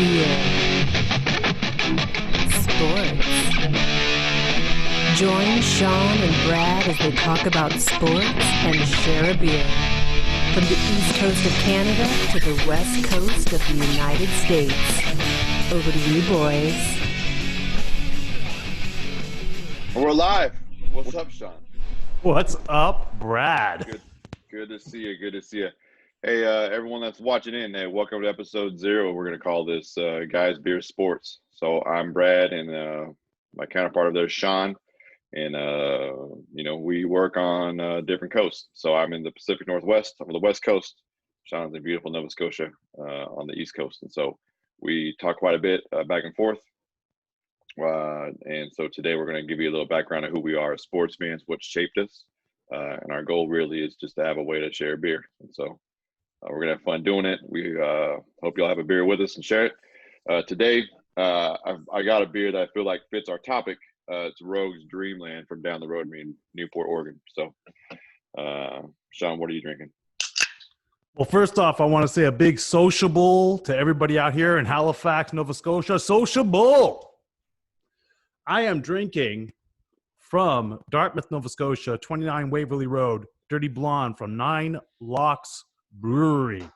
Guys.Beer.Sports. Join Sean and Brad as they talk about sports and share a beer. From the east coast of Canada to the west coast of the United States. Over to you, boys. We're live. What's up, Sean? What's up, Brad? Good to see you. Good to see you. Hey, everyone that's watching in, hey, welcome to episode 0. We're going to call this Guys.Beer.Sports. So I'm Brad, and my counterpart of there is Sean. And, we work on different coasts. So I'm in the Pacific Northwest. I'm on the West Coast. Sean's in beautiful Nova Scotia on the East Coast. And so we talk quite a bit back and forth. And so today we're going to give you a little background of who we are as sports fans, what shaped us. And our goal really is just to have a way to share beer. And so we're going to have fun doing it. We hope you'll have a beer with us and share it. Today, I got a beer that I feel like fits our topic. It's Rogue's Dreamland from down the road from me in Newport, Oregon. So, Sean, what are you drinking? Well, first off, I want to say a big sociable to everybody out here in Halifax, Nova Scotia. Sociable! I am drinking from Dartmouth, Nova Scotia, 29 Waverly Road, Dirty Blonde from 9 Locks Brewery.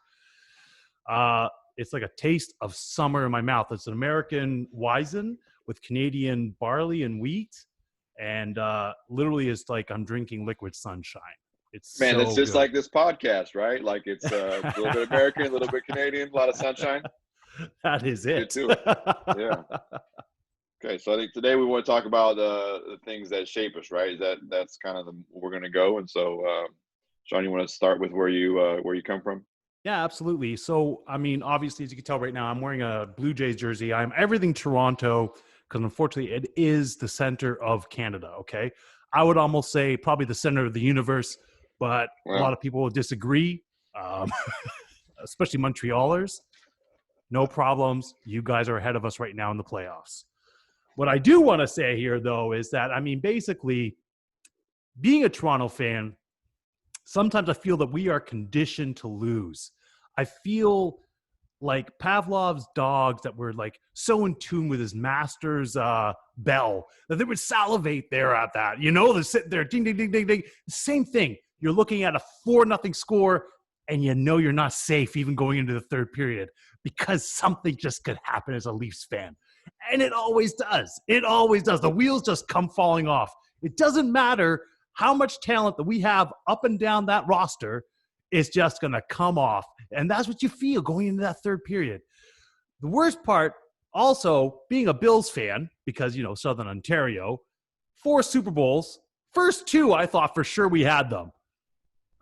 It's like a taste of summer in my mouth. It's an American Weizen with Canadian barley and wheat, and literally it's like I'm drinking liquid sunshine. It's just good. Like this podcast, right? Like it's a little bit American, a little bit Canadian, a lot of sunshine. That is it. Good too. Yeah. Okay, so I think today we want to talk about the things that shape us, right? That's kind of where we're going to go. And so, Sean, you want to start with where you come from? Yeah, absolutely. So, I mean, obviously, as you can tell right now, I'm wearing a Blue Jays jersey. I'm everything Toronto because, unfortunately, it is the center of Canada, okay? I would almost say probably the center of the universe, but a lot of people will disagree, especially Montrealers. No problems. You guys are ahead of us right now in the playoffs. What I do want to say here, though, is that, I mean, basically, being a Toronto fan, sometimes I feel that we are conditioned to lose. I feel like Pavlov's dogs that were like so in tune with his master's bell that they would salivate there at that. You know, they're sitting there, ding, ding, ding, ding, ding. Same thing. You're looking at a 4-0 score, and you know you're not safe even going into the third period because something just could happen as a Leafs fan. And it always does. It always does. The wheels just come falling off. It doesn't matter how much talent that we have up and down that roster, is just going to come off. And that's what you feel going into that third period. The worst part, also, being a Bills fan, because, Southern Ontario, 4 Super Bowls, first 2, I thought for sure we had them.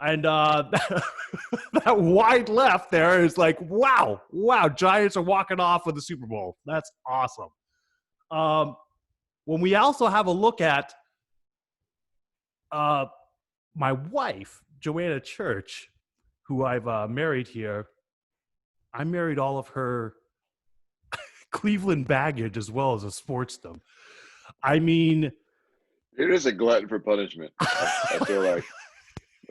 And that wide left there is like, wow, Giants are walking off with the Super Bowl. That's awesome. When we also have a look at my wife, Joanna Church, who I've married here, I married all of her Cleveland baggage as well as a sportsdom. I mean, it is a glutton for punishment. I feel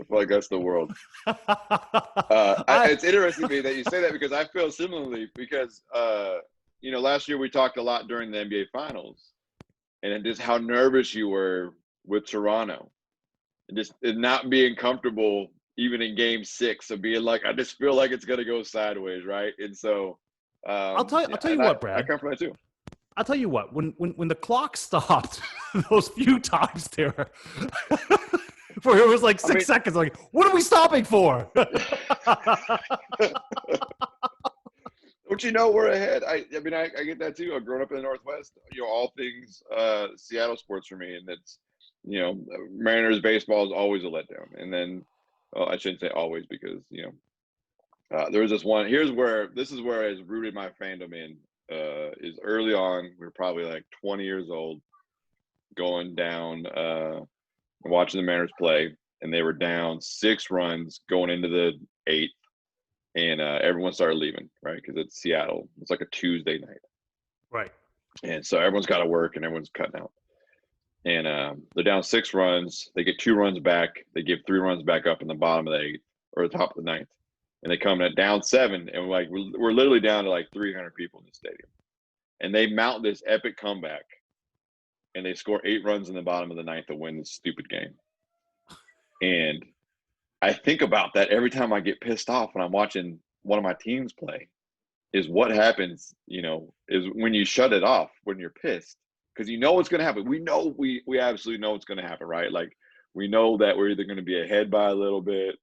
like that's the world. It's interesting to me that you say that because I feel similarly because, last year we talked a lot during the NBA Finals and just how nervous you were with Toronto and just not being comfortable even in Game 6 of being like, I just feel like it's going to go sideways, right? And so I'll tell you what, Brad. I come from that too. I'll tell you what, when the clock stopped those few times there, where it was like 6 seconds, like, what are we stopping for? Don't you know we're ahead? I get that too. I've grown up in the Northwest. All things Seattle sports for me, and it's Mariners baseball is always a letdown. And then I shouldn't say always because there was this one. This is where I rooted my fandom in. Is early on. We were probably like 20 years old, going down. Watching the Mariners play, and they were down 6 runs going into the 8th, and everyone started leaving, right? Because it's Seattle. It's like a Tuesday night. Right. And so everyone's got to work, and everyone's cutting out. And they're down 6 runs. They get 2 runs back. They give 3 runs back up in the bottom of the 8th or the top of the 9th. and they come at down 7, and we're literally down to like 300 people in the stadium, and they mount this epic comeback, and they score 8 runs in the bottom of the 9th to win this stupid game. And I think about that every time I get pissed off when I'm watching one of my teams play. Is what happens, is when you shut it off when you're pissed, because you know what's going to happen. We know we absolutely know what's going to happen, right? Like, we know that we're either going to be ahead by a little bit.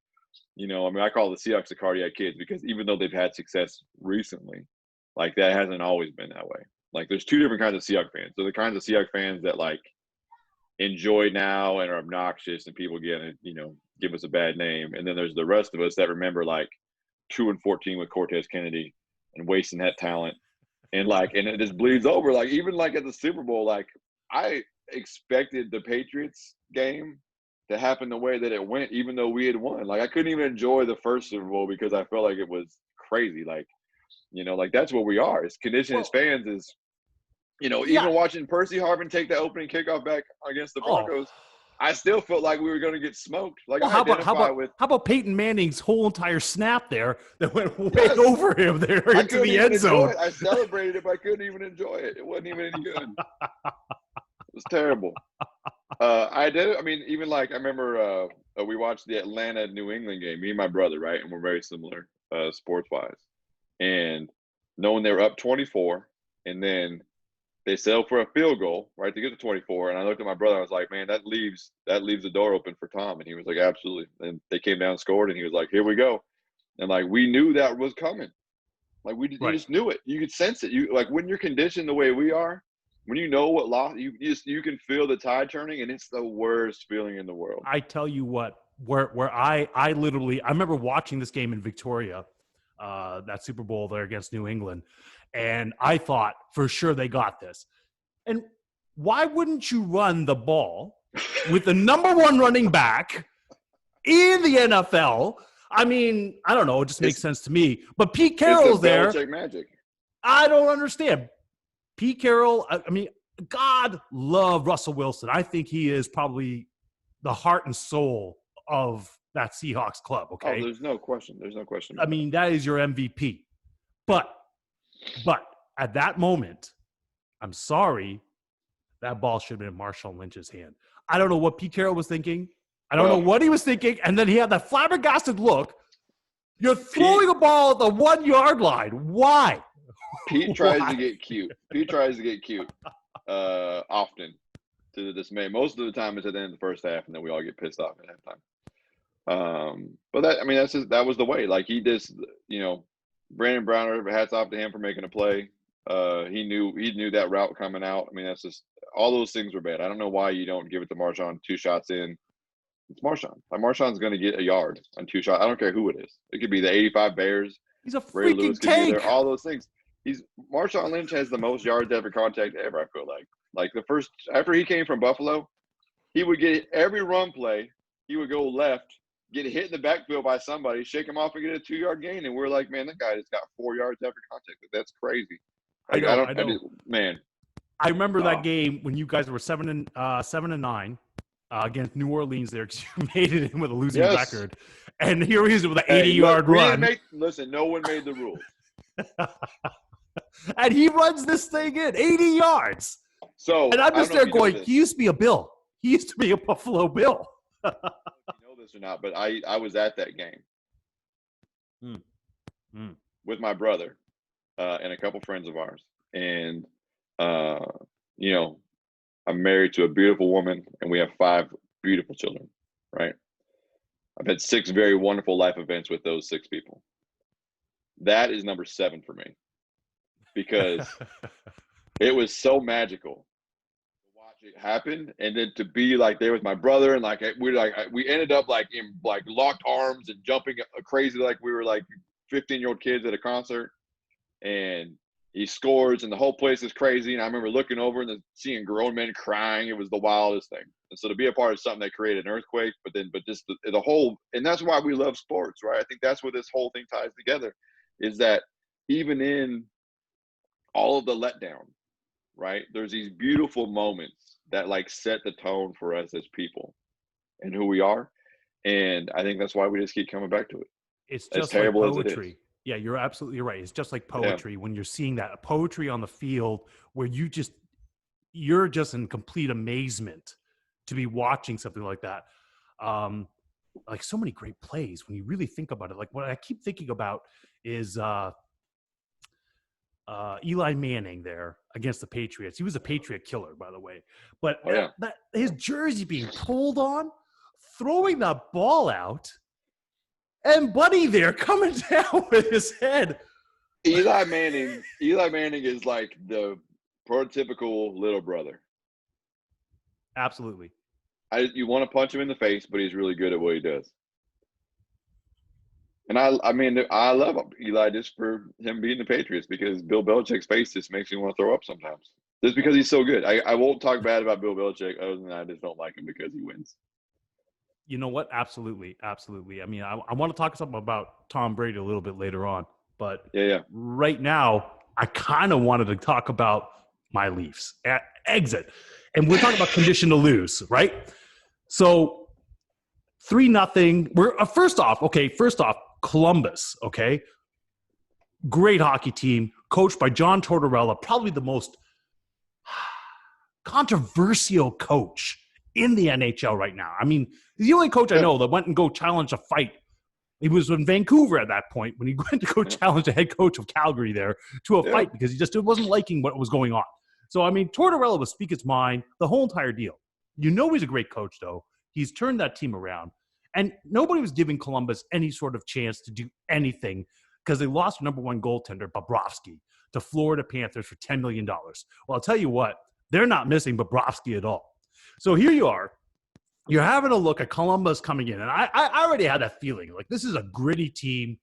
I call the Seahawks the cardiac kids, because even though they've had success recently, like, that hasn't always been that way. Like, there's 2 different kinds of Seahawks fans. So the kinds of Seahawks fans that like enjoy now and are obnoxious, and people give us a bad name. And then there's the rest of us that remember like 2-14 with Cortez Kennedy and wasting that talent, and it just bleeds over. Like, even like at the Super Bowl, like, I expected the Patriots game to happen the way that it went, even though we had won. Like, I couldn't even enjoy the first Super Bowl because I felt like it was crazy. Like, like, that's what we are. It's conditioned as fans. Is even watching Percy Harvin take the opening kickoff back against the Broncos, I still felt like we were going to get smoked. Like, how about Peyton Manning's whole entire snap there that went way over him there into the end zone? I celebrated it, but I couldn't even enjoy it. It wasn't even any good. It was terrible. I did it. I mean, even like I remember we watched the Atlanta-New England game, me and my brother, right? And we're very similar sports-wise. And knowing they were up 24, and then they settled for a field goal, right, to get to 24. And I looked at my brother. I was like, man, that leaves the door open for Tom. And he was like, absolutely. And they came down and scored, and he was like, here we go. And like, we knew that was coming. Like, you just knew it. You could sense it. You like, when you're conditioned the way we are, when you know what loss, you can feel the tide turning, and it's the worst feeling in the world. I tell you what, where I remember watching this game in Victoria, that Super Bowl there against New England. And I thought for sure they got this. And why wouldn't you run the ball with the number 1 running back in the NFL? I mean, I don't know. It just makes sense to me. But Pete Carroll's there. Belichick magic. I don't understand. Pete Carroll, I mean, God love Russell Wilson. I think he is probably the heart and soul of that Seahawks club, okay? Oh, there's no question. I mean, that is your MVP. But at that moment, I'm sorry, that ball should have been in Marshawn Lynch's hand. I don't know what Pete Carroll was thinking. I don't know what he was thinking. And then he had that flabbergasted look. You're throwing a ball at the 1 yard line. Why? Pete tries to get cute. Often, to the dismay. Most of the time it's at the end of the first half, and then we all get pissed off at halftime. But that was the way. Like, he just, Brandon Browner, hats off to him for making a play. He knew that route coming out. I mean, that's just, all those things were bad. I don't know why you don't give it to Marshawn 2 shots in. It's Marshawn. Like, Marshawn's going to get a yard on 2 shots. I don't care who it is. It could be the 85 Bears. He's a Ray freaking Lewis tank. could be there. All those things. Marshawn Lynch has the most yards after contact ever, I feel like. Like, after he came from Buffalo, he would get every run play. He would go left, get hit in the backfield by somebody, shake him off, and get a 2-yard gain. And we're like, man, that guy just got 4 yards after contact. That's crazy. Like, I know. Man. I remember that game when you guys were 7-9 against New Orleans there, because you made it in with a losing record. And here he is with an 80-yard run. No one made the rules. And he runs this thing in 80 yards. And I'm just there going, he used to be a Bill. He used to be a Buffalo Bill. I don't know if you know this or not, but I was at that game with my brother and a couple friends of ours. And, I'm married to a beautiful woman, and we have 5 beautiful children, right? I've had 6 very wonderful life events with those 6 people. That is number 7 for me, because it was so magical to watch it happen, and then to be like there with my brother, and we ended up like in like locked arms and jumping crazy like we were like 15-year-old kids at a concert, and he scores and the whole place is crazy. And I remember looking over and then seeing grown men crying. It was the wildest thing. And so to be a part of something that created an earthquake, but just the whole, and that's why we love sports, right? I think that's where this whole thing ties together, is that even in all of the letdown, right, there's these beautiful moments that like set the tone for us as people and who we are. And I think that's why we just keep coming back to it. It's as just like terrible as it is. poetry. Yeah, you're absolutely right. It's just like poetry when you're seeing that poetry on the field where you're just in complete amazement to be watching something like that. Like so many great plays when you really think about it. Like what I keep thinking about is Eli Manning there against the Patriots. He was a Patriot killer, by the way. But that his jersey being pulled on, throwing that ball out, and Buddy there coming down with his head. Eli Manning is like the prototypical little brother. Absolutely. You want to punch him in the face, but he's really good at what he does. And I love Eli just for him being the Patriots because Bill Belichick's face just makes me want to throw up sometimes. Just because he's so good. I won't talk bad about Bill Belichick other than I just don't like him because he wins. You know what? Absolutely. Absolutely. I mean, I want to talk something about Tom Brady a little bit later on. But right now, I kind of wanted to talk about my Leafs at exit. And we're talking about condition to lose, right? So 3-0. We're first off, Columbus, okay? Great hockey team, coached by John Tortorella, probably the most controversial coach in the NHL right now. I mean, he's the only coach I know that went and go challenge a fight. He was in Vancouver at that point when he went to go challenge the head coach of Calgary there to a fight because he wasn't liking what was going on. So, I mean, Tortorella would speak his mind, the whole entire deal. You know he's a great coach, though. He's turned that team around. And nobody was giving Columbus any sort of chance to do anything because they lost number one goaltender, Bobrovsky, to Florida Panthers for $10 million. Well, I'll tell you what, they're not missing Bobrovsky at all. So here you are. You're having a look at Columbus coming in. And I already had that feeling. Like, this is a gritty team.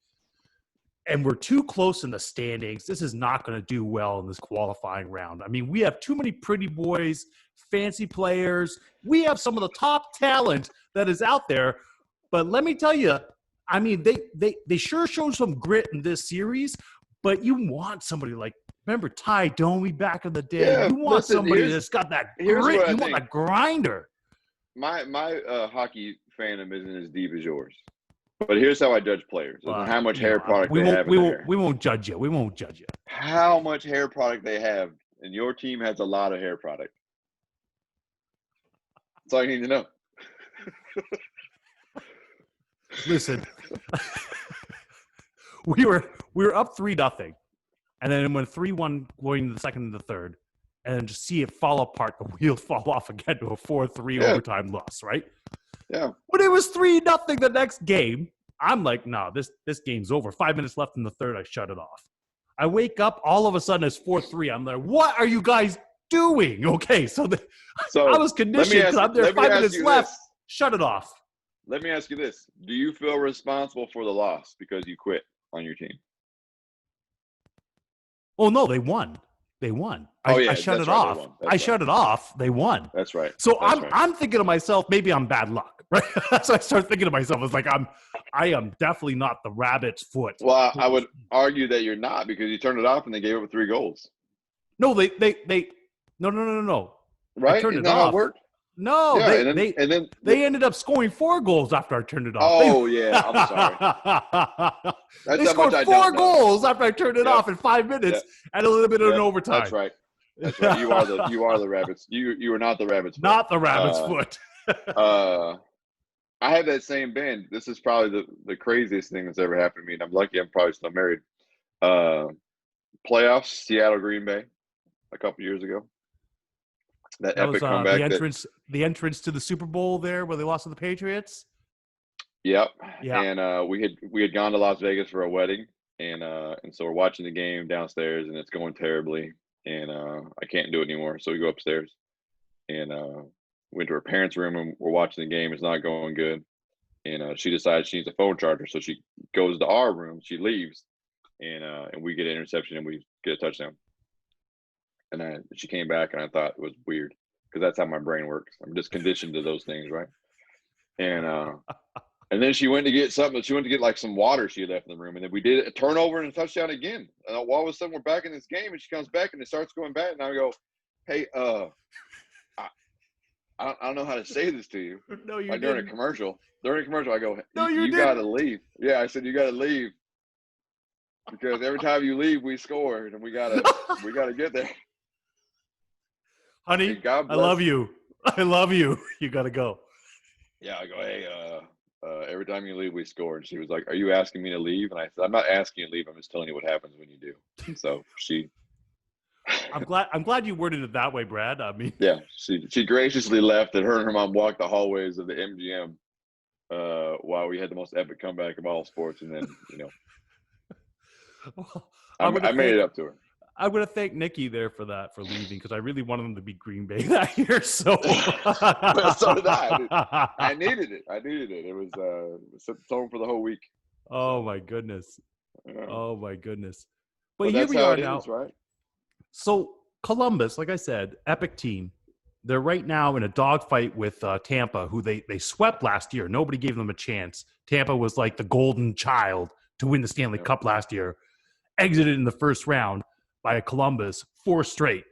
And we're too close in the standings. This is not going to do well in this qualifying round. I mean, we have too many pretty boys, fancy players. We have some of the top talent that is out there. But let me tell you, I mean, they sure showed some grit in this series. But you want somebody like, remember Ty Domi back in the day? Yeah, you want somebody that's got that grit. You want that grinder. My hockey fandom isn't as deep as yours. But here's how I judge players and how much hair product they have in their hair. We won't judge you. We won't judge you. How much hair product they have, and your team has a lot of hair product. That's all you need to know. Listen, we were up 3-0, and then went 3-1 going to the second and the third, and then just see it fall apart. The wheels fall off again to a 4-3 overtime loss, right? Yeah. When it was 3-0 the next game, I'm like, no, this game's over. 5 minutes left in the third, I shut it off. I wake up, all of a sudden it's 4-3. I'm like, what are you guys doing? Okay, so I was conditioned because I'm there 5 minutes left. Shut it off. Let me ask you this. Do you feel responsible for the loss because you quit on your team? Oh, no, they won. They won. I shut it off. I shut it off. They won. That's right. So I'm thinking to myself, maybe I'm bad luck, right? So I start thinking to myself, it's like I am definitely not the rabbit's foot. Well, I would argue that you're not because you turned it off and they gave up 3 goals. No, no. Right? I turned Isn't it that off. How it worked? No, yeah, they ended up scoring 4 goals after I turned it off. Oh, yeah. I'm sorry. They scored 4 goals after I turned it off in 5 minutes and a little bit of an overtime. That's right. That's right. You are the rabbits. You are not the rabbit's foot. Not the rabbit's foot. I have that same band. This is probably the craziest thing that's ever happened to me, and I'm lucky I'm probably still married. Playoffs, Seattle, Green Bay, a couple years ago. That epic was comeback. The entrance to the Super Bowl there where they lost to the Patriots. Yep. Yeah. And we had gone to Las Vegas for a wedding, and so we're watching the game downstairs, and it's going terribly, and I can't do it anymore. So we go upstairs, and went to her parents' room, and we're watching the game. It's not going good, and she decides she needs a phone charger, so she goes to our room. She leaves, and we get an interception, and we get a touchdown. And she came back, and I thought it was weird because that's how my brain works. I'm just conditioned to those things, right? And then she went to get something. She went to get like some water she had left in the room, and then we did a turnover and a touchdown again. And all of a sudden, we're back in this game, and she comes back, and it starts going bad. And I go, "Hey, I don't know how to say this to you. No, you Like during a didn't. commercial, I go, No, you you didn't. got to leave. Yeah, I said you got to leave because every time you leave, we score, and we gotta get there. Honey, And God I bless. love you. I love you. You got to go. Yeah, I go, hey, every time you leave, we score. And she was like, "Are you asking me to leave?" And I said, "I'm not asking you to leave. I'm just telling you what happens when you do." And so she, I'm glad you worded it that way, Brad. I mean, yeah, she graciously left, and her mom walked the hallways of the MGM while we had the most epic comeback of all sports. And then, well, I made it up to her. I'm going to thank Nikki there for leaving, because I really wanted them to beat Green Bay that year. So, Well, so did I. Dude. I needed it. It was set the tone for the whole week. Oh my goodness. Yeah. Oh my goodness. But But here that's we how are it now. is, right? So Columbus, like I said, epic team. They're right now in a dogfight with Tampa, who they swept last year. Nobody gave them a chance. Tampa was like the golden child to win the Stanley Cup last year. Exited in the first round by Columbus, 4 straight.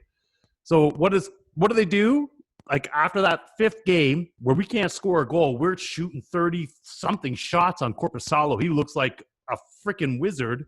So what do they do? Like after that 5th game where we can't score a goal, we're shooting 30-something shots on Korpisalo. He looks like a freaking wizard.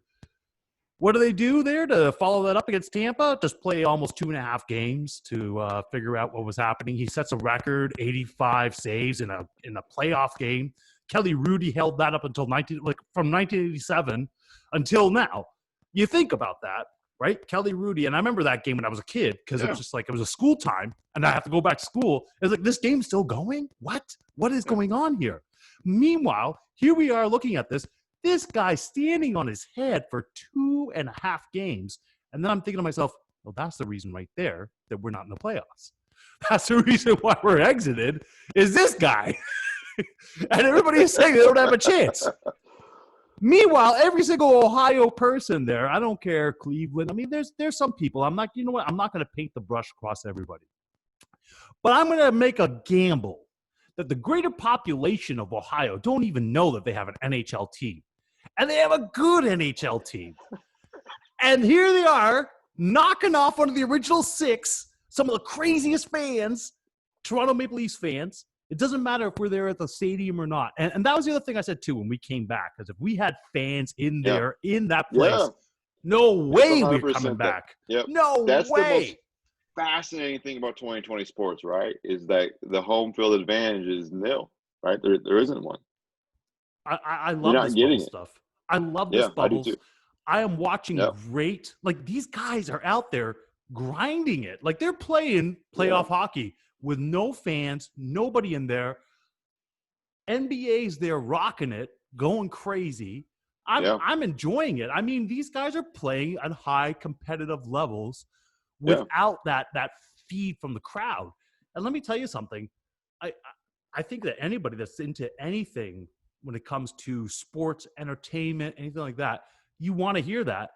What do they do there to follow that up against Tampa? Just play almost 2.5 games to figure out what was happening. He sets a record, 85 saves in a playoff game. Kelly Rudy held that up until from 1987 until now. You think about that, right? Kelly Rudy, and I remember that game when I was a kid because it was just like it was a school time, and I have to go back to school. It's like, this game's still going? What is going on here? Meanwhile, here we are looking at this. This guy standing on his head for 2.5 games. And then I'm thinking to myself, well, that's the reason right there that we're not in the playoffs. That's the reason why we're exited is this guy. And everybody is saying they don't have a chance. Meanwhile, every single Ohio person there, I don't care, Cleveland. I mean, there's some people. I'm not, you know what? I'm not going to paint the brush across everybody. But I'm going to make a gamble that the greater population of Ohio don't even know that they have an NHL team. And they have a good NHL team. And here they are, knocking off one of the original 6, some of the craziest fans, Toronto Maple Leafs fans. It doesn't matter if we're there at the stadium or not. And that was the other thing I said, too, when we came back. Because if we had fans in there, in that place, no way we're coming back. Yep. No That's way. The most fascinating thing about 2020 sports, right, is that the home field advantage is nil, right? There isn't one. I love this bubble stuff. I love this bubbles. I do too. I am watching great. Like, these guys are out there grinding it. Like, they're playing playoff hockey with no fans, nobody in there. NBA's there rocking it, going crazy. I'm enjoying it. I mean, these guys are playing at high competitive levels without that feed from the crowd. And let me tell you something. I think that anybody that's into anything when it comes to sports, entertainment, anything like that, you want to hear that.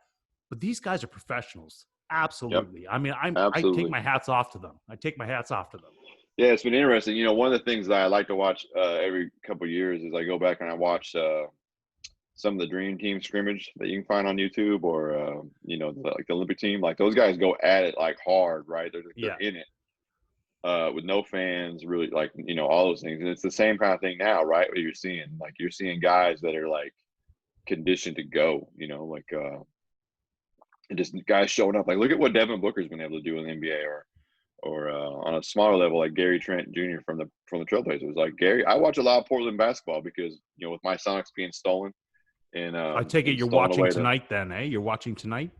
But these guys are professionals. Absolutely. I mean, I take my hats off to them. Yeah, it's been interesting. You know, one of the things that I like to watch every couple of years is I go back and I watch some of the Dream Team scrimmage that you can find on YouTube, or like the Olympic team. Like, those guys go at it like hard, right? They're in it with no fans, really, like, all those things. And it's the same kind of thing now, right? What you're seeing guys that are like conditioned to go, and just guys showing up. Like, look at what Devin Booker's been able to do in the NBA, or on a smaller level, like Gary Trent Jr. from the Trailblazers. Like, Gary, I watch a lot of Portland basketball because, with my Sonics being stolen. And I take it you're watching tonight, then, eh? You're watching tonight?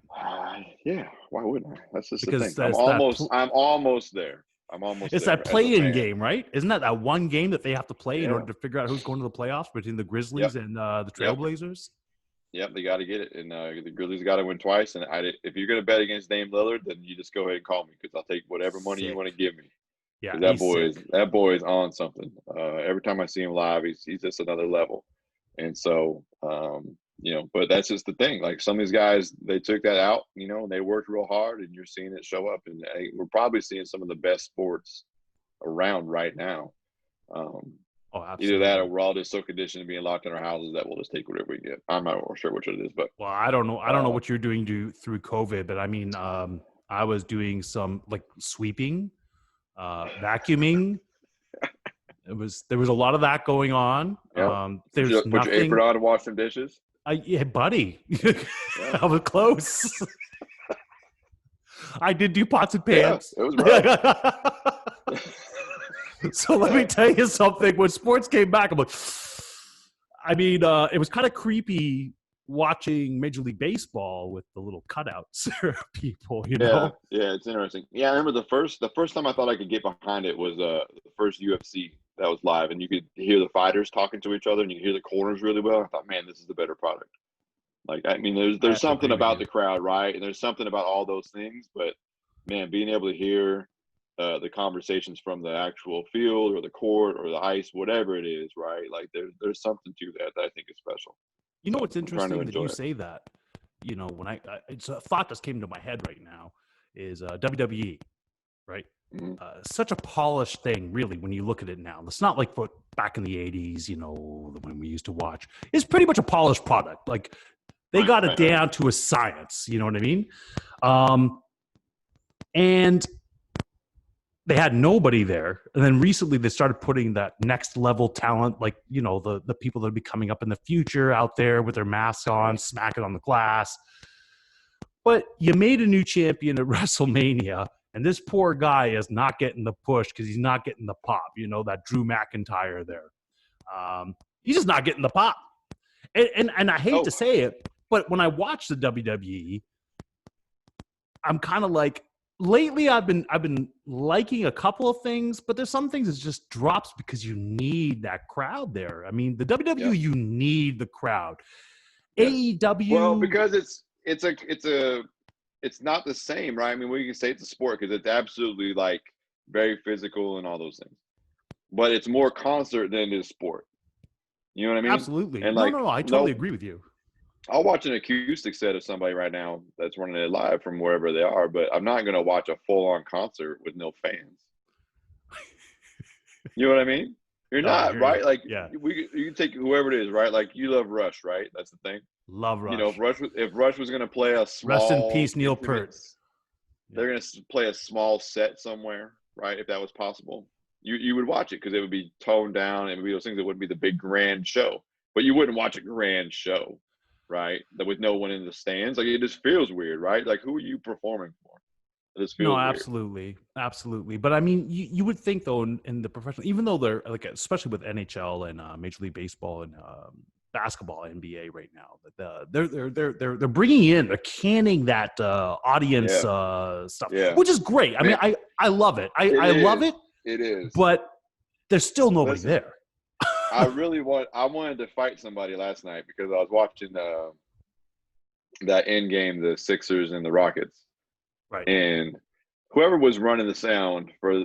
Yeah. Why wouldn't I? That's just because the thing. I'm almost there. It's that play-in game, right? Isn't that one game that they have to play in order to figure out who's going to the playoffs between the Grizzlies and the Trailblazers? Yep, they got to get it, and the Grizzlies got to win twice. And if you're going to bet against Dame Lillard, then you just go ahead and call me, because I'll take whatever money you want to give me. Yeah, that boy is on something. Every time I see him live, he's just another level. And so, but that's just the thing. Like, some of these guys, they took that out, and they worked real hard, and you're seeing it show up. And we're probably seeing some of the best sports around right now. Either that, or we're all just so conditioned to being locked in our houses that we'll just take whatever we get. I'm not sure which it is, but I don't know. I don't know what you're doing through COVID, but I mean, I was doing some like sweeping, vacuuming, There was a lot of that going on. Yeah. There's Put nothing. your apron on and wash some dishes. Yeah, buddy. I was close. I did do pots and pans. Yeah, it was rough. So let me tell you something. When sports came back, I'm like, I mean, it was kind of creepy watching Major League Baseball with the little cutouts people, you know? Yeah, it's interesting. Yeah, I remember the first time I thought I could get behind it was the first UFC that was live, and you could hear the fighters talking to each other, and you could hear the corners really well. I thought, man, this is the better product. Like, I mean, there's something about the crowd, right? And there's something about all those things, but man, being able to hear the conversations from the actual field or the court or the ice, whatever it is, right? Like, there's something to that I think is special. You know what's interesting that you say that? You know, when it's a thought that came to my head right now is WWE, right? Mm-hmm. Such a polished thing, really, when you look at it now. It's not like back in the 80s, you know, when we used to watch. It's pretty much a polished product. Like, they got it down to a science, you know what I mean? And they had nobody there. And then recently they started putting that next level talent, like, you know, the people that will be coming up in the future out there with their masks on, smacking on the glass. But you made a new champion at WrestleMania, and this poor guy is not getting the push because he's not getting the pop, you know, that Drew McIntyre there. He's just not getting the pop. And I hate to say it, but when I watch the WWE, I'm kind of like, lately I've been liking a couple of things, but there's some things that just drops because you need that crowd there. I mean, the WWE, you need the crowd. AEW, well, because it's not the same, right? I mean, we can say it's a sport because it's absolutely like very physical and all those things, but it's more concert than it is sport. You know what I mean? Absolutely. And no, I totally agree with you. I'll watch an acoustic set of somebody right now that's running it live from wherever they are, but I'm not going to watch a full-on concert with no fans. You know what I mean? You're not, right? Like, you can take whoever it is, right? Like, you love Rush, right? That's the thing. Love Rush. You know, if Rush was going to play a small... Rest in peace, Neil Peart. They're going to play a small set somewhere, right? If that was possible. You would watch it because it would be toned down. It would be those things that wouldn't be the big grand show. But you wouldn't watch a grand show, right? That with no one in the stands. Like, it just feels weird, right? Like, who are you performing for? It just feels weird. Absolutely. But I mean, you would think though in the professional, even though they're like, especially with NHL and Major League Baseball and basketball, NBA right now, they're bringing in, they're canning that audience stuff, which is great. I mean, I love it. I love it. It is. But there's still nobody there. I wanted to fight somebody last night because I was watching that end game, the Sixers and the Rockets. Right. And whoever was running the sound for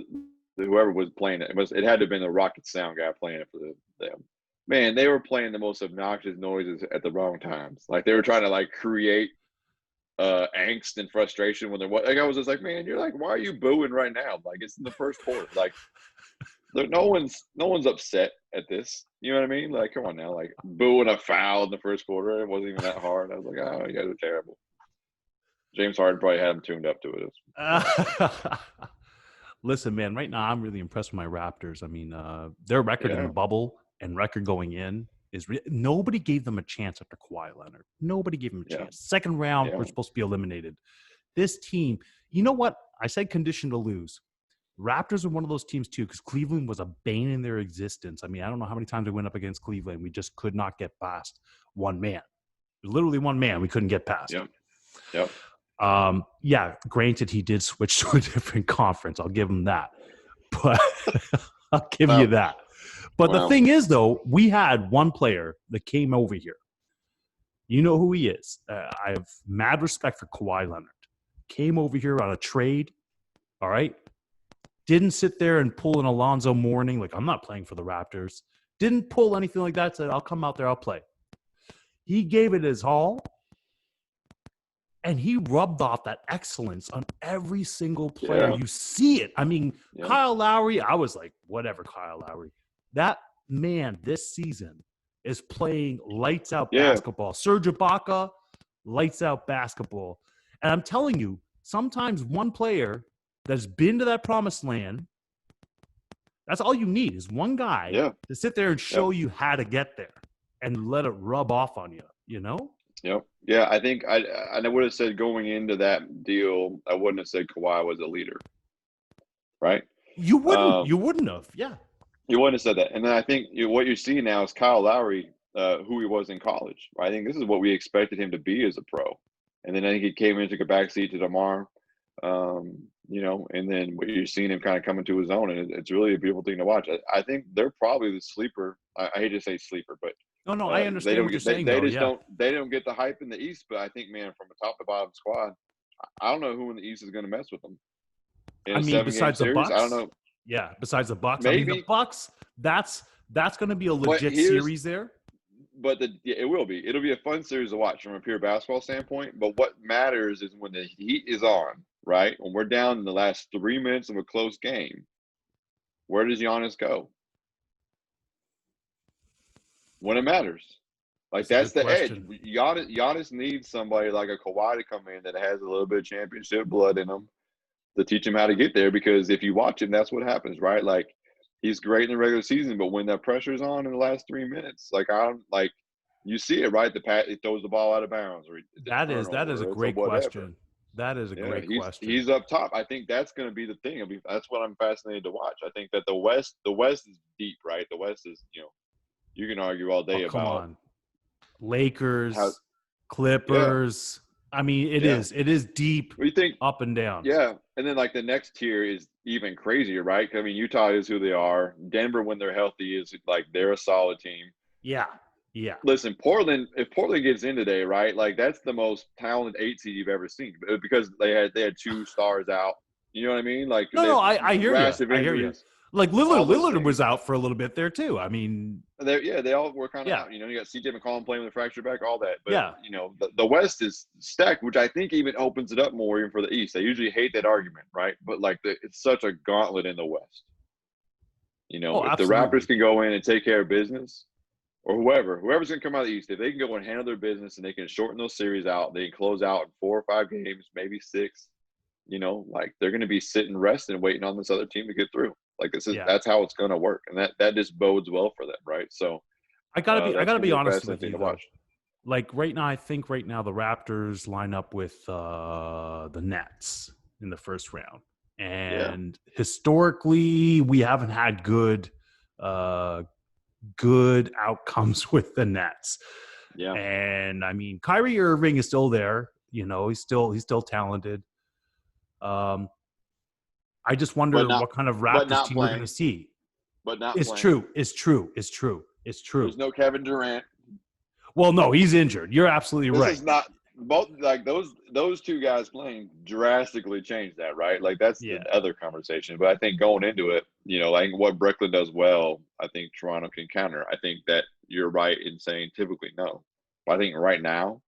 whoever was playing it, it had to have been the Rocket sound guy playing it for them. Man, they were playing the most obnoxious noises at the wrong times. Like, they were trying to like create angst and frustration when they're like, I was just like, man, you're like, why are you booing right now? Like, it's in the first quarter. Like, no one's upset at this. You know what I mean? Like, come on now, like booing a foul in the first quarter. It wasn't even that hard. I was like, oh, you guys are terrible. James Harden probably had him tuned up to it. Listen, man, right now I'm really impressed with my Raptors. I mean, their record in the bubble and record going in is nobody gave them a chance after Kawhi Leonard. Nobody gave them a chance. Second round, we're supposed to be eliminated. This team, you know what? I said conditioned to lose. Raptors are one of those teams too, because Cleveland was a bane in their existence. I mean, I don't know how many times we went up against Cleveland. We just could not get past one man. Literally one man we couldn't get past. Yep. Granted, he did switch to a different conference. I'll give him that. But I'll give you that. But the thing is, though, we had one player that came over here. You know who he is. I have mad respect for Kawhi Leonard. Came over here on a trade, all right? Didn't sit there and pull an Alonzo Mourning, like, I'm not playing for the Raptors. Didn't pull anything like that. Said, I'll come out there, I'll play. He gave it his all, and he rubbed off that excellence on every single player. You see it. I mean, Kyle Lowry, I was like, whatever, Kyle Lowry. That man this season is playing lights out basketball. Serge Ibaka, lights out basketball. And I'm telling you, sometimes one player that's been to that promised land That's all you need is one guy Yeah. to sit there and show you how to get there and let it rub off on you, you know? Yep. Yeah, I think I would have said going into that deal, I wouldn't have said Kawhi was a leader, right? You wouldn't have. Yeah. You wouldn't have said that. And then I think what you're seeing now is Kyle Lowry, who he was in college. Right? I think this is what we expected him to be as a pro. And then I think he came in, took a backseat to DeMar, and then what you're seeing him kind of coming to his own. And it's really a beautiful thing to watch. I think they're probably the sleeper. I hate to say sleeper, but No, I understand what you're saying. They don't get the hype in the East. But I think, man, from a top to bottom squad, I don't know who in the East is going to mess with them. I mean, besides the Bucks, I don't know. Yeah, besides the Bucks. Maybe. I mean, the Bucks. That's going to be a legit series there. But it will be. It'll be a fun series to watch from a pure basketball standpoint. But what matters is when the heat is on, right? When we're down in the last 3 minutes of a close game, where does Giannis go? When it matters. Like, that's the edge. Giannis needs somebody like a Kawhi to come in that has a little bit of championship blood in him to teach him how to get there. Because if you watch him, that's what happens, right? Like, he's great in the regular season, but when that pressure's on in the last 3 minutes, you see it, right? He throws the ball out of bounds. That is a great question. That is a great question. He's up top. I think that's going to be the thing. That's what I'm fascinated to watch. I think that the West is deep, right? The West is, you can argue all day about Lakers, Clippers. Yeah. I mean, it is deep. What do you think? Up and down. Yeah. And then the next tier is even crazier, right? I mean, Utah is who they are. Denver, when they're healthy, is they're a solid team. Yeah. Yeah. Listen, if Portland gets in today, right? That's the most talented 8 seed you've ever seen because they had 2 stars out. You know what I mean? I hear you. I hear you. Lillard was out for a little bit there too. I mean, they all were kind of out. You got CJ McCollum playing with a fractured back, all that. But the West is stacked, which I think even opens it up more even for the East. They usually hate that argument, right? But it's such a gauntlet in the West. If the Raptors can go in and take care of business, or whoever's going to come out of the East, if they can go and handle their business and they can shorten those series out, they can close out in 4 or 5 games, maybe 6. They're going to be sitting, resting, waiting on this other team to get through. That's how it's going to work, and that just bodes well for them, right? So I gotta be honest with you. Right now, I think the Raptors line up with the Nets in the first round, and historically, we haven't had good outcomes with the Nets. Yeah, and I mean, Kyrie Irving is still there. He's still talented. I just wonder what kind of Raptors team we're going to see. But not It's playing. true. It's true. There's no Kevin Durant. Well, no, he's injured. You're absolutely right. This is not both those 2 guys playing drastically changed that, right? That's the other conversation. But I think going into it, I think what Brooklyn does well, I think Toronto can counter. I think that you're right in saying typically no. But I think right now,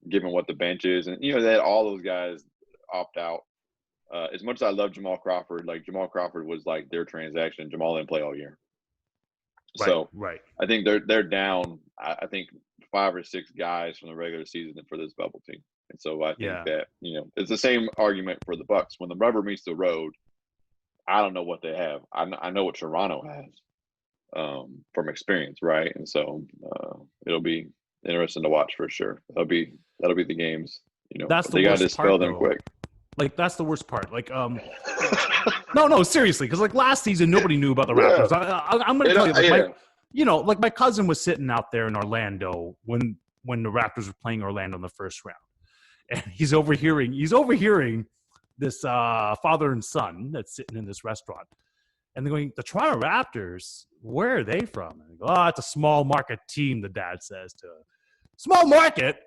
given what the bench is, and that all those guys opt out. As much as I love Jamal Crawford, Jamal Crawford was their transaction. Jamal didn't play all year. Right. I think they're down, I think 5 or 6 guys from the regular season for this bubble team. And so I think that, it's the same argument for the Bucks. When the rubber meets the road, I don't know what they have. I know what Toronto has from experience, right? And so it'll be interesting to watch for sure. That'll be the games. That's the they got to worst dispel part, them though. quick. That's the worst part. No, seriously, because last season nobody knew about the Raptors. I'm going to tell you, my cousin was sitting out there in Orlando when the Raptors were playing Orlando in the first round, and he's overhearing this father and son that's sitting in this restaurant, and they're going, "The Toronto Raptors, where are they from?" And they go, "Oh, it's a small market team." The dad says to him, "Small market?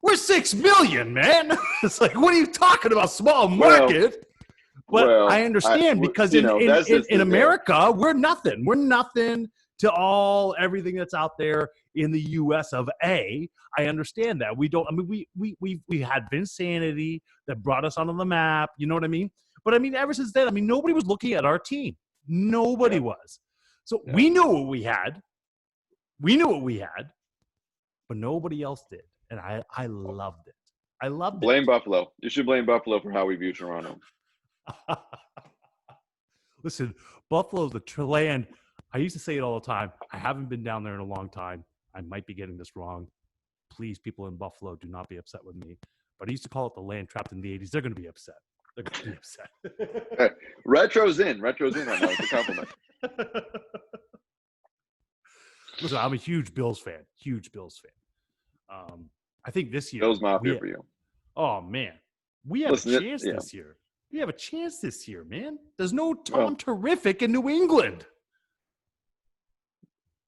We're 6 million, man." It's what are you talking about, small market? Well, I understand because in America, we're nothing. We're nothing to everything that's out there in the U.S. of A. I understand that. We don't. I mean, we had Vinsanity that brought us onto the map. You know what I mean? But I mean, ever since then, I mean, nobody was looking at our team. Nobody was. So we knew what we had. But nobody else did. And I loved it. I loved it. Blame Buffalo. You should blame Buffalo for how we view Toronto. Listen, Buffalo's the land. I used to say it all the time. I haven't been down there in a long time. I might be getting this wrong. Please, people in Buffalo, do not be upset with me. But I used to call it the land trapped in the 80s. They're going to be upset. They're going to be upset. Hey, Retro's in right now. It's a compliment. Listen, I'm a huge Bills fan. I think this year. Bills Mafia for you. Oh, man. We have a chance this year. We have a chance this year, man. There's no Tom Terrific in New England.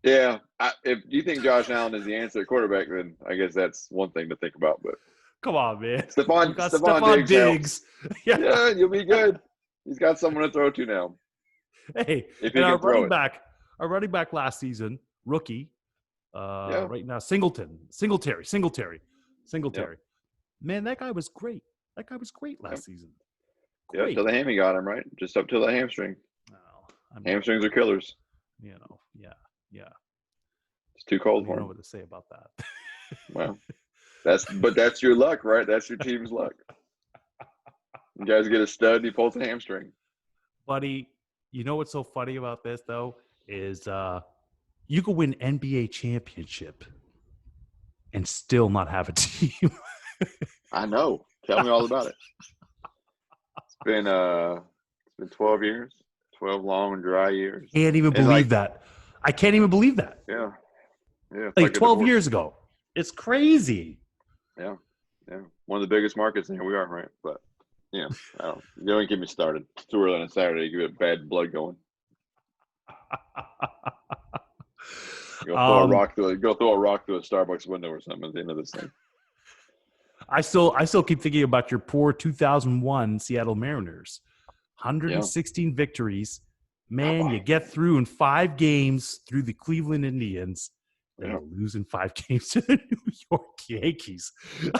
Yeah. If you think Josh Allen is the answer at quarterback, then I guess that's one thing to think about. But come on, man. Stephon Diggs. Yeah, you'll be good. He's got someone to throw to now. Hey, if he can throw it. Our running back last season, rookie, right now, Singletary. Yep. Man, that guy was great. Last season. Yeah, till the hammy got him, right? Just up to the hamstring. Hamstrings are killers. You know, yeah. It's too cold for him. I don't know what to say about that. Well, that's your luck, right? That's your team's luck. You guys get a stud, he pulls a hamstring. Buddy, you know what's so funny about this, though, is you could win NBA championship and still not have a team. I know. Tell me all about it. It's been 12 years, 12 long and dry years. Can't even believe that. I can't even believe that. Yeah. Like 12 years ago. It's crazy. Yeah. One of the biggest markets, and here we are, right? But you don't get me started. It's too early on a Saturday. You get bad blood going. Go throw a rock through a Starbucks window or something at the end of this thing. I still keep thinking about your poor 2001 Seattle Mariners. 116 victories. Man, you get through in 5 games through the Cleveland Indians. Then you lose in 5 games to the New York Yankees.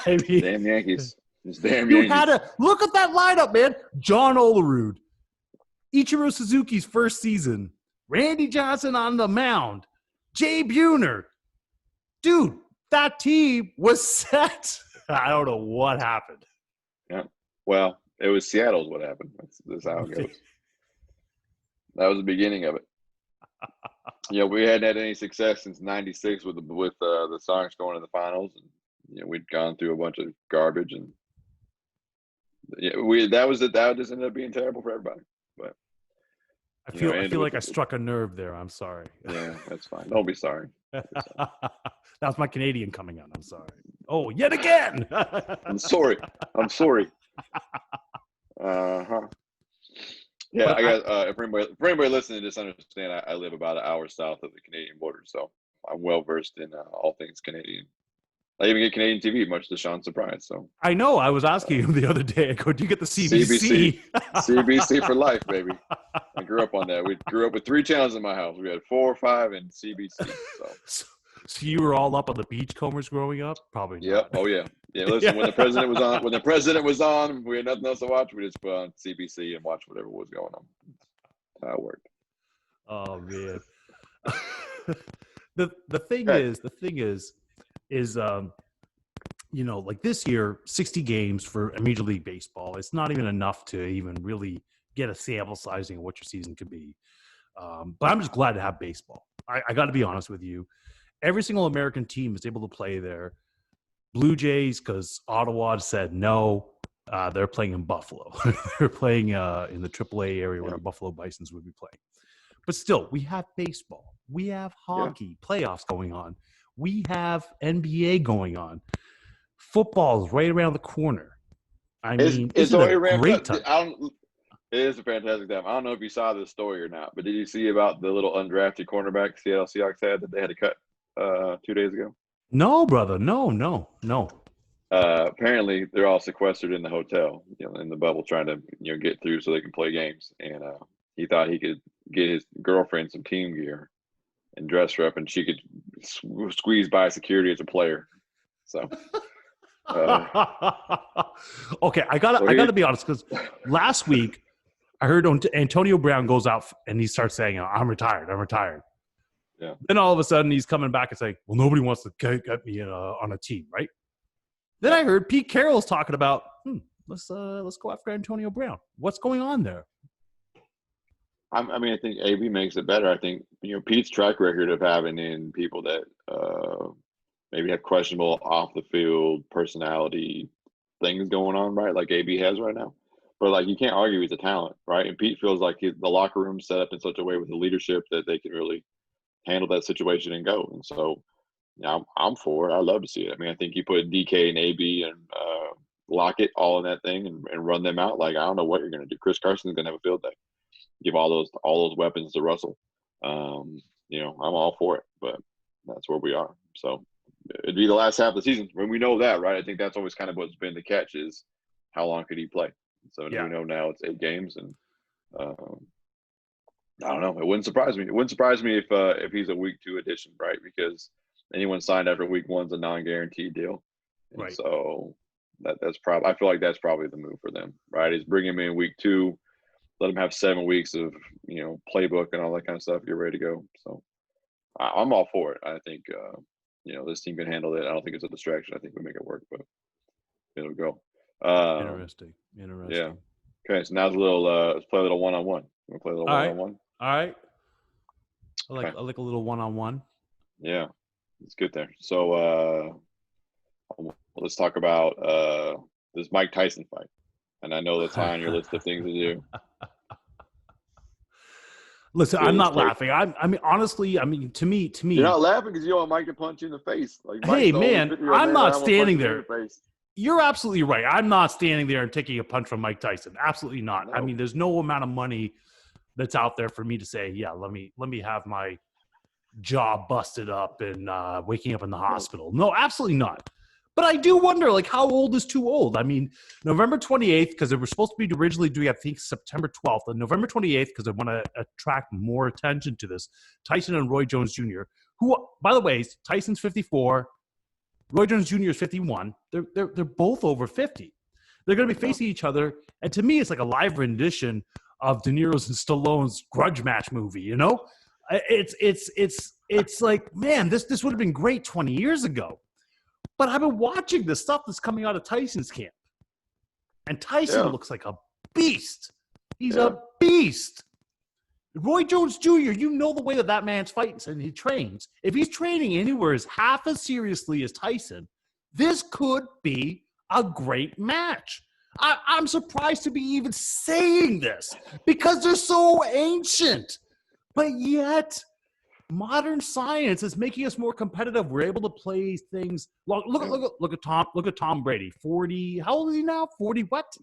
I mean, damn Yankees. You had to look at that lineup, man. John Olerud, Ichiro Suzuki's first season, Randy Johnson on the mound, Jay Buhner. Dude, that team was set. I don't know what happened. Yeah. Well, it was Seattle's what happened. That's how it goes. That was the beginning of it. We hadn't had any success since '96 with the Sox going to the finals, and we'd gone through a bunch of garbage, and that just ended up being terrible for everybody. But I feel like I struck a nerve there. I'm sorry. Yeah, that's fine. Don't be sorry. That was my Canadian coming out. I'm sorry. Oh, yet again. I'm sorry. Uh-huh. Yeah, I got for anybody listening, just understand I live about an hour south of the Canadian border, so I'm well versed in all things Canadian. I even get Canadian TV, much to Sean's surprise. So I know. I was asking him the other day. I go, "Do you get the CBC?" CBC for life, baby. I grew up on that. We grew up with 3 channels in my house. We had 4, 5, and CBC. So you were all up on the Beachcombers growing up? Probably. Yep. Not. Oh yeah. Yeah. Listen, when the president was on, we had nothing else to watch. We just put on CBC and watch whatever was going on. That's how it worked. Oh man. the thing is, like this year, 60 games for Major League Baseball. It's not even enough to even really get a sample sizing of what your season could be. But I'm just glad to have baseball. I got to be honest with you. Every single American team is able to play there. Blue Jays, because Ottawa said no, they're playing in Buffalo. They're playing in the AAA area where the Buffalo Bisons would be playing. But still, we have baseball. We have hockey, playoffs going on. We have NBA going on. Football is right around the corner. It's a great time. It is a fantastic time. I don't know if you saw this story or not, but did you see about the little undrafted cornerback Seattle Seahawks had that they had to cut 2 days ago? No, brother. No. Apparently, they're all sequestered in the hotel, in the bubble, trying to get through so they can play games. And he thought he could get his girlfriend some team gear and dress her up, and she could squeeze by security as a player. So. Okay, I gotta be honest, because last week I heard Antonio Brown goes out and he starts saying, I'm retired. Yeah. Then all of a sudden he's coming back and saying, well, nobody wants to get me on a team, right? Then I heard Pete Carroll's talking about, let's go after Antonio Brown. What's going on there? I mean, I think AB makes it better. I think Pete's track record of having in people that maybe have questionable off the field personality things going on, right? Like AB has right now. But like you can't argue he's a talent, right? And Pete feels like the locker room set up in such a way with the leadership that they can really handle that situation and go. And so, I'm for it. I love to see it. I mean, I think you put DK and AB and Lockett all in that thing and run them out. Like I don't know what you're going to do. Chris Carson's going to have a field day. Give all those weapons to Russell. I'm all for it, but that's where we are. So it'd be the last half of the season when we know that, right? I think that's always kind of what's been the catch is how long could he play? So we know now it's 8 games, and I don't know. It wouldn't surprise me. It wouldn't surprise me if he's a week 2 addition, right? Because anyone signed after week 1's a non-guaranteed deal, and Right. so that's probably. I feel like that's probably the move for them, right? Is bring him in week 2, let him have 7 weeks of playbook and all that kind of stuff. You're ready to go. So I'm all for it. I think this team can handle it. I don't think it's a distraction. I think we make it work, but it'll go. Interesting. Yeah. Okay, so now's a little. Let's play a little one-on-one. Want to play a little one-on-one? All right. I Okay. like a little one-on-one. Yeah, it's good there. So let's talk about this Mike Tyson fight. And I know that's high on your list of things to do. Listen, I'm not laughing. I mean, honestly, to me. You're not laughing because you want Mike to punch you in the face. Like, hey, man, I'm not standing there. The You're absolutely right. I'm not standing there and taking a punch from Mike Tyson. Absolutely not. No. I mean, there's no amount of money that's out there for me to say, yeah, let me have my jaw busted up and waking up in the hospital. No, absolutely not. But I do wonder, like, how old is too old? I mean, November 28th, because they were supposed to be originally doing, I think, September 12th. And November 28th, because I want to attract more attention to this, Tyson and Roy Jones Jr., who, by the way, Tyson's 54, Roy Jones Jr. is 51. They're both over 50. They're going to be facing each other. And to me, it's like a live rendition of De Niro's and Stallone's Grudge Match movie, you know? It's like, man, this would have been great 20 years ago. But I've been watching the stuff that's coming out of Tyson's camp. And Tyson looks like a beast. He's a beast. Roy Jones Jr., you know the way that man's fighting and he trains. If he's training anywhere as half as seriously as Tyson, this could be a great match. I'm surprised to be even saying this because they're so ancient. But yet, modern science is making us more competitive. We're able to play things. Look at Tom Brady. 40. How old is he now? 40 what?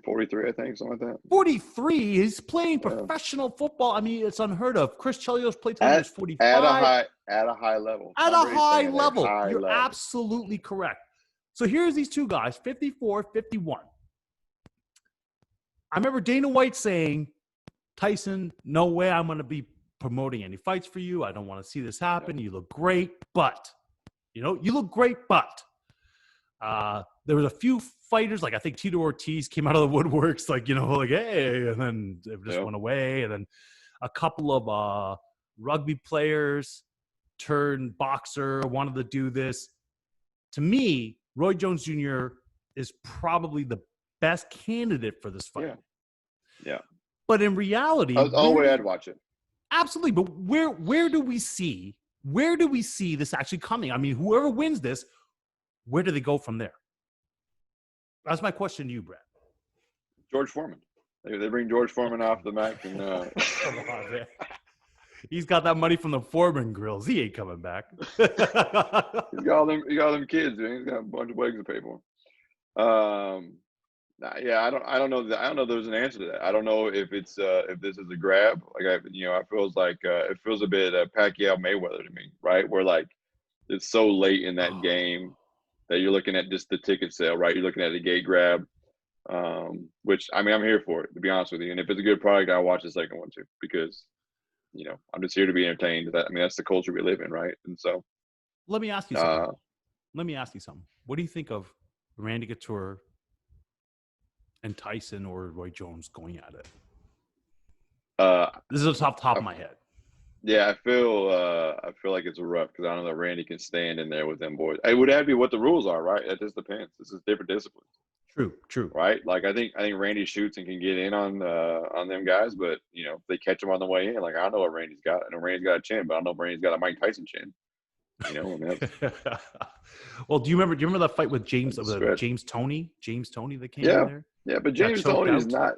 43, I think, something like that. 43. He's playing professional football. I mean, it's unheard of. Chris Chelios played till he was 45. At a high level. At a high level. You're absolutely correct. So here's these two guys, 54, 51. I remember Dana White saying, Tyson, no way I'm going to be promoting any fights for you. I don't want to see this happen. You look great, but there was a few fighters, like I think Tito Ortiz came out of the woodworks, like, hey, and then it just went away. And then a couple of rugby players turned boxer wanted to do this. To me, Roy Jones Jr. is probably the best candidate for this fight. Yeah. But in reality, I'd watch it. Absolutely. But where do we see this actually coming? I mean, whoever wins this, where do they go from there? That's my question to you, Brad. George Foreman. They bring George Foreman off the mat. And, Come on, man. He's got that money from the Foreman grills. He ain't coming back. He's got all them kids, man. He's got a bunch of wigs to pay for. I don't know. I don't know if there's an answer to that. I don't know if it's if this is a grab. Like I feels like it feels a bit Pacquiao Mayweather to me, right? Where like it's so late in that game that you're looking at just the ticket sale, right? You're looking at the gate grab, which I mean I'm here for it, to be honest with you. And if it's a good product, I'll watch the second one too, because I'm just here to be entertained. That's the culture we live in, right? And so let me ask you something. What do you think of Randy Couture and Tyson or Roy Jones going at it? This is off the top of my head. Yeah, I feel like it's rough because I don't know if Randy can stand in there with them boys. It would have to be what the rules are, right? It just depends. This is different disciplines. True. right? Like I think Randy shoots and can get in on them guys, but if they catch him on the way in, like I don't know what Randy's got. I know Randy's got a chin, but I don't know if Randy's got a Mike Tyson chin. I mean, Well, do you remember that fight with James Toney that came in there? Yeah, but Got James choked Toney is out? not.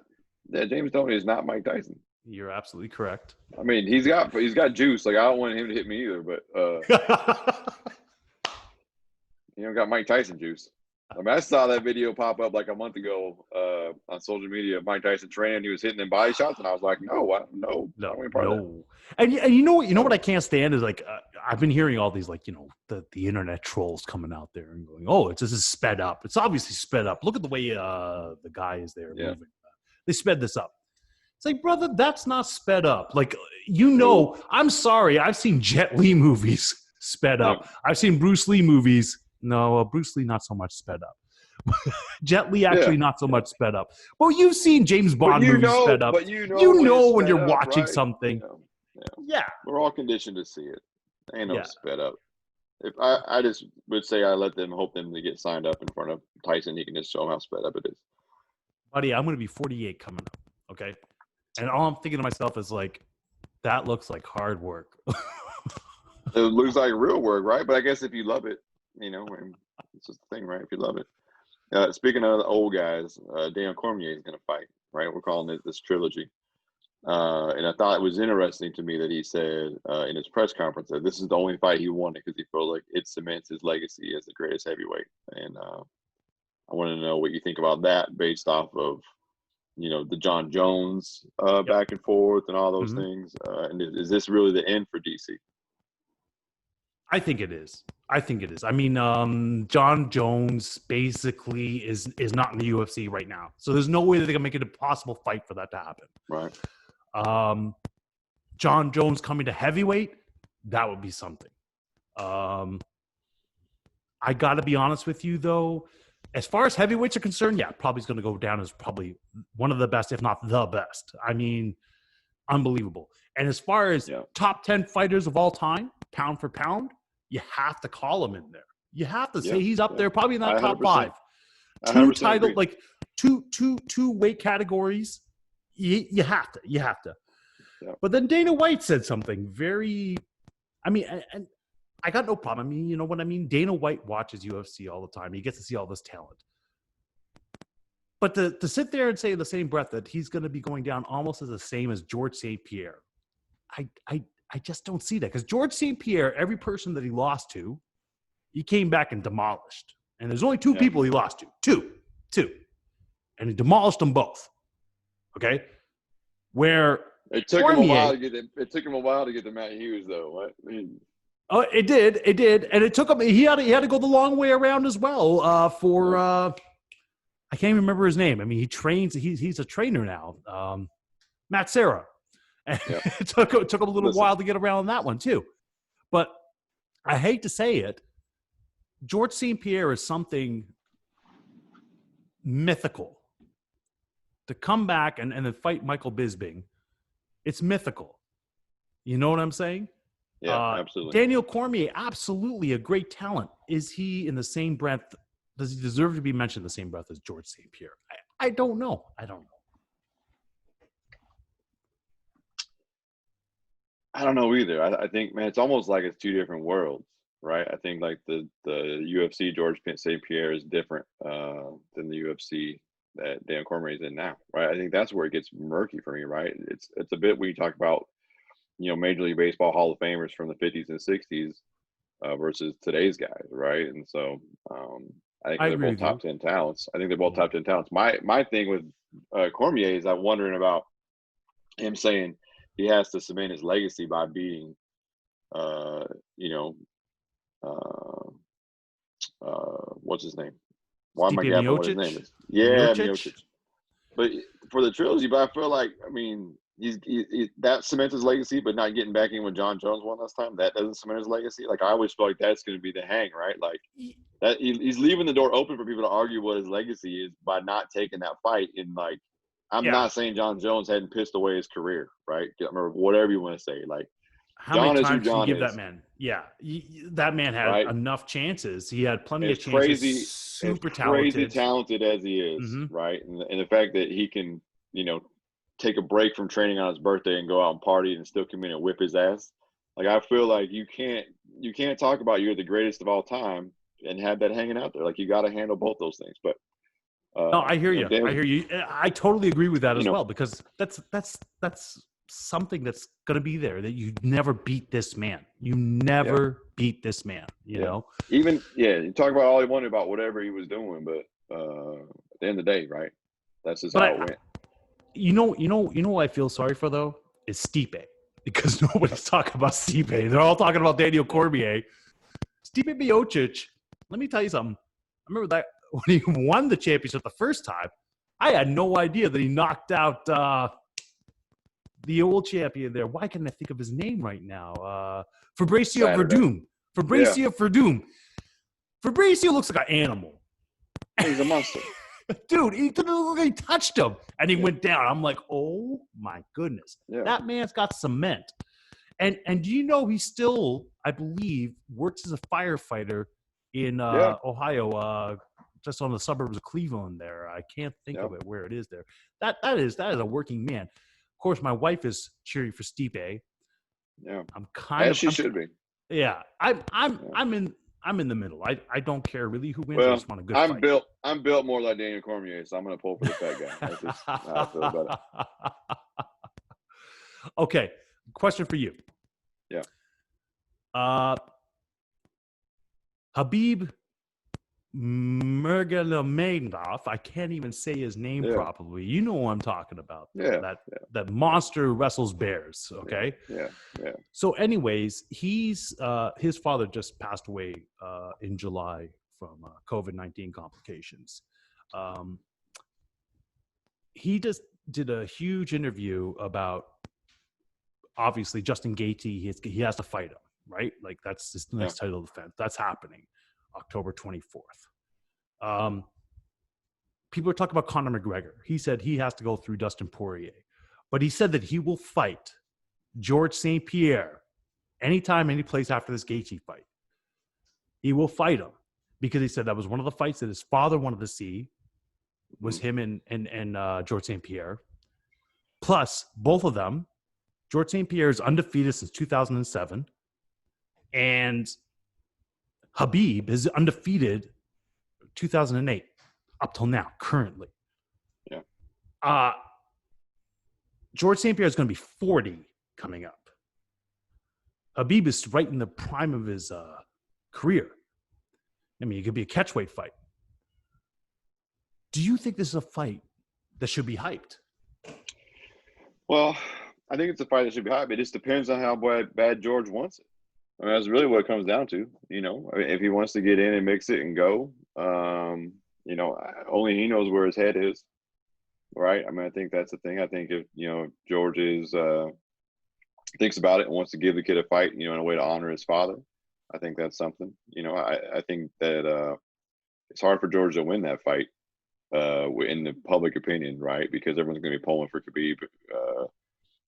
Yeah, James Toney is not Mike Tyson. You're absolutely correct. I mean, he's got juice. Like I don't want him to hit me either, but got Mike Tyson juice. I mean, I saw that video pop up like a month ago on social media of Mike Tyson training. He was hitting them body shots, and I was like, no. And you know what I can't stand is like I've been hearing all these like the internet trolls coming out there and going, oh, this is sped up. It's obviously sped up. Look at the way the guy is there moving. They sped this up. It's like, brother, that's not sped up. Like I'm sorry, I've seen Jet Li movies sped up. I've seen Bruce Lee movies. No, Bruce Lee not so much sped up. Jet Li actually not so much sped up. Well, you've seen James Bond movies sped up. But you know when you're up, watching right? something. Yeah. We're all conditioned to see it. Ain't no sped up. If I just would say I hope them to get signed up in front of Tyson. He can just show them how sped up it is. Buddy, I'm going to be 48 coming up. Okay. And all I'm thinking to myself is like, that looks like hard work. It looks like real work, right? But I guess if you love it, it's just the thing, right? If you love it. Speaking of the old guys, Daniel Cormier is going to fight, right? We're calling it this trilogy. And I thought it was interesting to me that he said in his press conference that this is the only fight he wanted because he felt like it cements his legacy as the greatest heavyweight. And I want to know what you think about that based off of, the John Jones back and forth and all those things. And is this really the end for DC? I think it is. I mean, John Jones basically is not in the UFC right now. So there's no way that they can make it a possible fight for that to happen. Right. John Jones coming to heavyweight, that would be something. I got to be honest with you, though. As far as heavyweights are concerned, probably is going to go down as probably one of the best, if not the best. I mean, unbelievable. And as far as top 10 fighters of all time, pound for pound, you have to call him in there. You have to say he's up there, probably in that top 5. 2 title, agree. Like two weight categories. You have to. Yeah. But then Dana White said something very. I mean, and I got no problem. I mean, you know what I mean? Dana White watches UFC all the time. He gets to see all this talent. But to sit there and say in the same breath that he's going to be going down almost as the same as George St. Pierre, I just don't see that. Because George St. Pierre, every person that he lost to, he came back and demolished. And there's only 2 people he lost to. Two. And he demolished them both. Okay? Where it took him a while to get to Matt Hughes, though. What? I mean, oh, it did, and it took him. He had to go the long way around as well. I can't even remember his name. I mean, he trains. He's a trainer now. Matt Serra. It took him a little while to get around that one too. But I hate to say it, George St. Pierre is something mythical. To come back and then fight Michael Bisping, it's mythical. You know what I'm saying? Yeah, absolutely. Daniel Cormier, absolutely a great talent. Is he in the same breath? Does he deserve to be mentioned in the same breath as George St. Pierre? I don't know. I don't know either. I think, man, it's almost like it's 2 different worlds, right? I think like the UFC George St. Pierre is different than the UFC that Dan Cormier is in now, right? I think that's where it gets murky for me, right? It's a bit when you talk about, Major League Baseball Hall of Famers from the 50s and 60s versus today's guys, right? And so I think they're both top 10 talents. I think they're both top 10 talents. My thing with Cormier is I'm wondering about him saying he has to cement his legacy by beating, what's his name? Why am I gapping what his name is? Yeah, Miocic. But for the trilogy, but I feel like, I mean, he's that cements his legacy, but not getting back in with John Jones one last time, that doesn't cement his legacy. Like I always feel like that's going to be the hang, right? Like that he's leaving the door open for people to argue what his legacy is by not taking that fight. And like, I'm not saying John Jones hadn't pissed away his career, right? Or whatever you want to say. Like How many John is who times can you John give that is, man? Yeah, that man had right? enough chances. He had plenty As of chances. crazy as Super crazy talented. talented as he is, Hmm. right? And the fact that he can, you know, take a break from training on his birthday and go out and party and still come in and whip his ass. Like I feel like you can't talk about you're the greatest of all time and have that hanging out there. Like you got to handle both those things. But No, I hear you. I Dan, hear you. I totally agree with that you as know, well, because that's something that's going to be there, that you never beat this man. You yeah, never beat this man. You yeah. know. Even you talk about all he wanted about whatever he was doing, but at the end of the day, right? That's just But how it went. who I feel sorry for though is Stipe, because nobody's talking about Stipe. They're all talking about Daniel Cormier. Stipe Miocic. Let me tell you something. I remember that when he won the championship the first time, I had no idea that he knocked out the old champion there. Why can't I think of his name right now? Fabricio Saturday. Verdum. Yeah, Fabricio Verdum. Fabricio looks like an animal. he's a monster. Dude, he didn't look like he touched him. And he Yeah. went down. I'm like, oh my goodness. Yeah. That man's got cement. And do you know he still, I believe, works as a firefighter in Yeah. Ohio, just on the suburbs of Cleveland there. I can't think Yeah. of it where it is there. That is a working man. Of course, my wife is cheering for Stipe. Yeah. I'm kind As of she should be. yeah. I'm in the middle. I don't care really who wins. I Well, just want a good I'm fight. built more like Daniel Cormier, so I'm gonna pull for the fat guy. That's just how I feel about it. Okay, question for you. Yeah. Habib Nurmagomedov. I can't even say his name Yeah. properly. You know what I'm talking about. Yeah. That monster wrestles bears. Okay. Yeah. Yeah. So, anyways, he's his father just passed away in July from COVID-19 complications. He just did a huge interview about, obviously, Justin Gaethje. He has to fight him, right? Like that's his next title defense. That's happening October 24th. People are talking about Conor McGregor. He said he has to go through Dustin Poirier, but he said that he will fight George St. Pierre anytime, any place after this Gaethje fight. He will fight him because he said that was one of the fights that his father wanted to see, was him and George St. Pierre. Plus, both of them, George St. Pierre is undefeated since 2007, and Habib is undefeated 2008 up till now, currently. Yeah. George St. Pierre is going to be 40 coming up. Habib is right in the prime of his career. I mean, it could be a catchweight fight. Do you think this is a fight that should be hyped? Well, I think it's a fight that should be hyped. It just depends on how bad George wants it. I mean, that's really what it comes down to. I mean, if he wants to get in and mix it and go, only he knows where his head is, right? I mean, I think that's the thing. I think if George thinks about it and wants to give the kid a fight, in a way to honor his father, I think that's something. I think that it's hard for George to win that fight in the public opinion, right? Because everyone's going to be pulling for Khabib,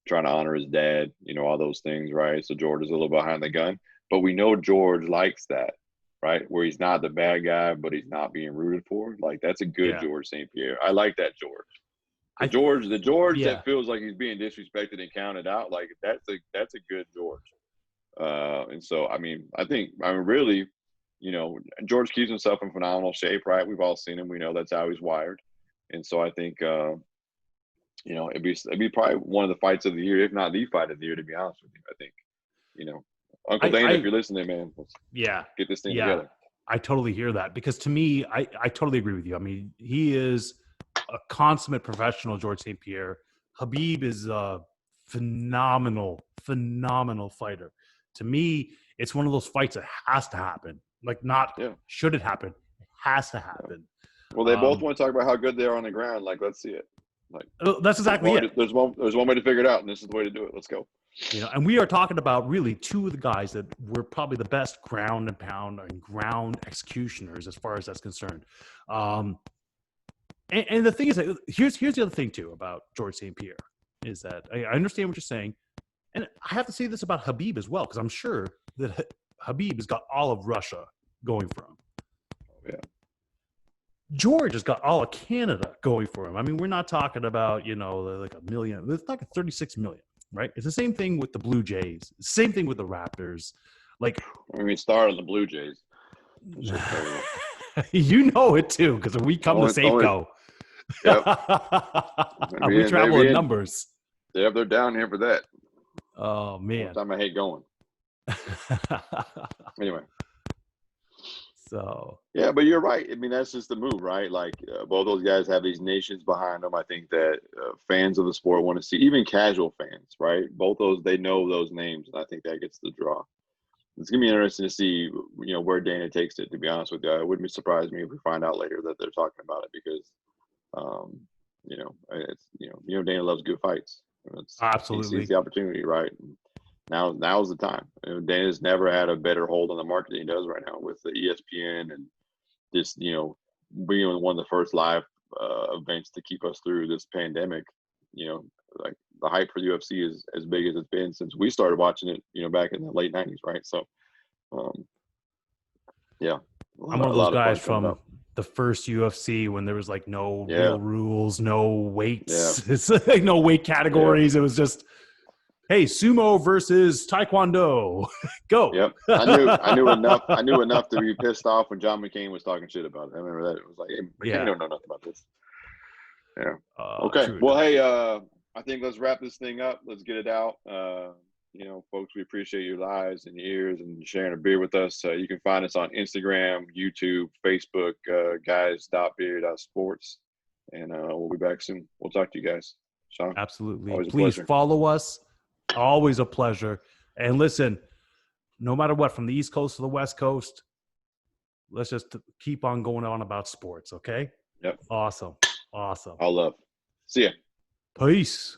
trying to honor his dad, all those things, right? So George is a little behind the gun, but we know George likes that, right? Where he's not the bad guy, but he's not being rooted for. Like that's a good George St. Pierre. I like that George. The George that feels like he's being disrespected and counted out, like that's a good George. And so, I mean, really, George keeps himself in phenomenal shape, right? We've all seen him. We know that's how he's wired. And so I think, it'd be probably one of the fights of the year, if not the fight of the year, to be honest with you. I think, Uncle Dana, if you're listening, man, let's get this thing together. I totally hear that, because to me, I totally agree with you. I mean, he is a consummate professional, George St. Pierre. Habib is a phenomenal fighter. To me, it's one of those fights that has to happen. Like, should it happen? It has to happen. Well, they both want to talk about how good they are on the ground. Like, let's see it. Like, that's exactly it. There's one way to figure it out, and this is the way to do it. Let's go. And we are talking about really two of the guys that were probably the best ground and pound and ground executioners as far as that's concerned. And the thing is that here's the other thing too about George St. Pierre is that I understand what you're saying, And I have to say this about Habib as well, because I'm sure that Habib has got all of Russia going for him. Yeah. George has got all of Canada going for him. I mean, we're not talking about, like a million. It's like 36 million, right? It's the same thing with the Blue Jays. Same thing with the Raptors. Like, When we start on the Blue Jays. you know it too, because when we come to Safeco, Yep. we travel in numbers. Yep, they're down here for that. Oh, man. Time I hate going. Anyway. So. Yeah, but you're right. I mean, that's just the move, right? Like, both those guys have these nations behind them. I think that fans of the sport want to see, even casual fans, right? Both those, they know those names, and I think that gets the draw. It's going to be interesting to see, where Dana takes it, to be honest with you. It wouldn't surprise me if we find out later that they're talking about it because, Dana loves good fights. Absolutely. He sees the opportunity, right? Now's the time. Dana's never had a better hold on the market than he does right now with the ESPN and just, being one of the first live events to keep us through this pandemic. Like the hype for the UFC is as big as it's been since we started watching it, back in the late 90s, right? So, yeah. I'm one of those guys from the first UFC when there was like no real rules, no weights. It's like no weight categories. It was just, hey, sumo versus taekwondo. Go. Yep. I knew enough to be pissed off when John McCain was talking shit about it. I remember that. It was like, hey, McCain don't know nothing about this. Yeah. Okay. Well, hey, I think let's wrap this thing up. Let's get it out. Folks, we appreciate your eyes and your ears and sharing a beer with us. You can find us on Instagram, YouTube, Facebook, Guys.Beer.Sports. And we'll be back soon. We'll talk to you guys. Sean? Absolutely. Please follow us. Always a pleasure. And listen, no matter what, from the East Coast to the West Coast, let's just keep on going on about sports, okay? Yep. Awesome. All love. See ya. Peace.